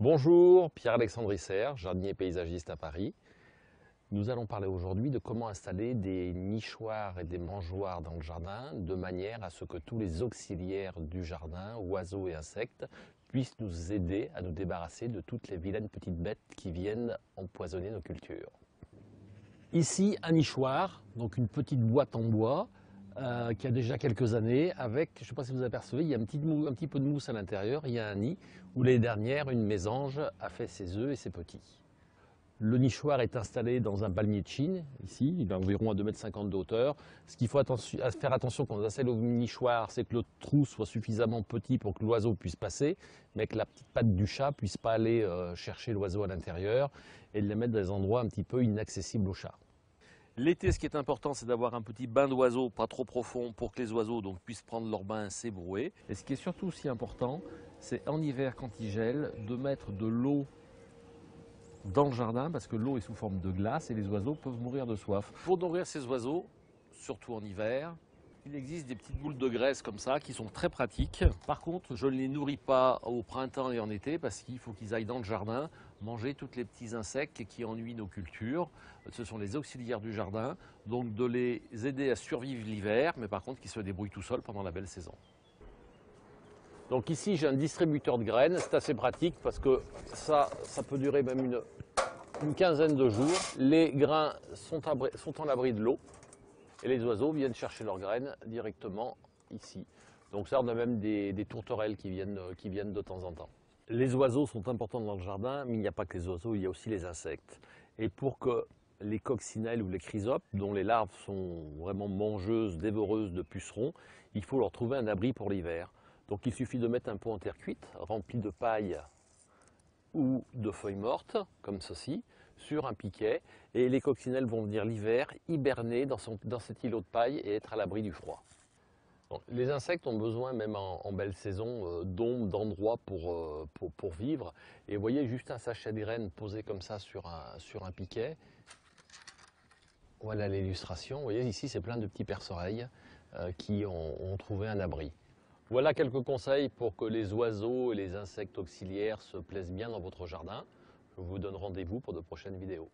Bonjour, Pierre-Alexandre Isser, jardinier paysagiste à Paris. Nous allons parler aujourd'hui de comment installer des nichoirs et des mangeoires dans le jardin de manière à ce que tous les auxiliaires du jardin, oiseaux et insectes, puissent nous aider à nous débarrasser de toutes les vilaines petites bêtes qui viennent empoisonner nos cultures. Ici, un nichoir, donc une petite boîte en bois, qui a déjà quelques années, avec, je ne sais pas si vous apercevez, il y a un petit peu de mousse à l'intérieur, il y a un nid où l'année dernière, une mésange a fait ses œufs et ses petits. Le nichoir est installé dans un palmier de Chine, ici, il est environ à 2,50 m de hauteur. Ce qu'il faut faire attention quand on installe au nichoir, c'est que le trou soit suffisamment petit pour que l'oiseau puisse passer, mais que la petite patte du chat ne puisse pas aller chercher l'oiseau à l'intérieur et de les mettre dans des endroits un petit peu inaccessibles au chat. L'été, ce qui est important, c'est d'avoir un petit bain d'oiseaux, pas trop profond, pour que les oiseaux puissent prendre leur bain assez broué. Et ce qui est surtout aussi important, c'est en hiver, quand il gèle, de mettre de l'eau dans le jardin, parce que l'eau est sous forme de glace et les oiseaux peuvent mourir de soif. Pour nourrir ces oiseaux, surtout en hiver, il existe des petites boules de graisse comme ça qui sont très pratiques. Par contre, je ne les nourris pas au printemps et en été parce qu'il faut qu'ils aillent dans le jardin manger tous les petits insectes qui ennuient nos cultures. Ce sont les auxiliaires du jardin, donc de les aider à survivre l'hiver, mais par contre qu'ils se débrouillent tout seuls pendant la belle saison. Donc ici j'ai un distributeur de graines, c'est assez pratique parce que ça peut durer même une quinzaine de jours. Les grains sont en l'abri de l'eau. Et les oiseaux viennent chercher leurs graines directement ici. Donc ça, on a même des tourterelles qui viennent de temps en temps. Les oiseaux sont importants dans le jardin, mais il n'y a pas que les oiseaux, il y a aussi les insectes. Et pour que les coccinelles ou les chrysopes, dont les larves sont vraiment mangeuses, dévoreuses de pucerons, il faut leur trouver un abri pour l'hiver. Donc il suffit de mettre un pot en terre cuite, rempli de paille ou de feuilles mortes, comme ceci, sur un piquet, et les coccinelles vont venir l'hiver hiberner dans cet îlot de paille et être à l'abri du froid. Donc, les insectes ont besoin, même en belle saison, d'ombre, d'endroits pour vivre. Et vous voyez juste un sachet de graines posé comme ça sur un piquet. Voilà l'illustration. Vous voyez ici, c'est plein de petits perce-oreilles qui ont trouvé un abri. Voilà quelques conseils pour que les oiseaux et les insectes auxiliaires se plaisent bien dans votre jardin. Je vous donne rendez-vous pour de prochaines vidéos.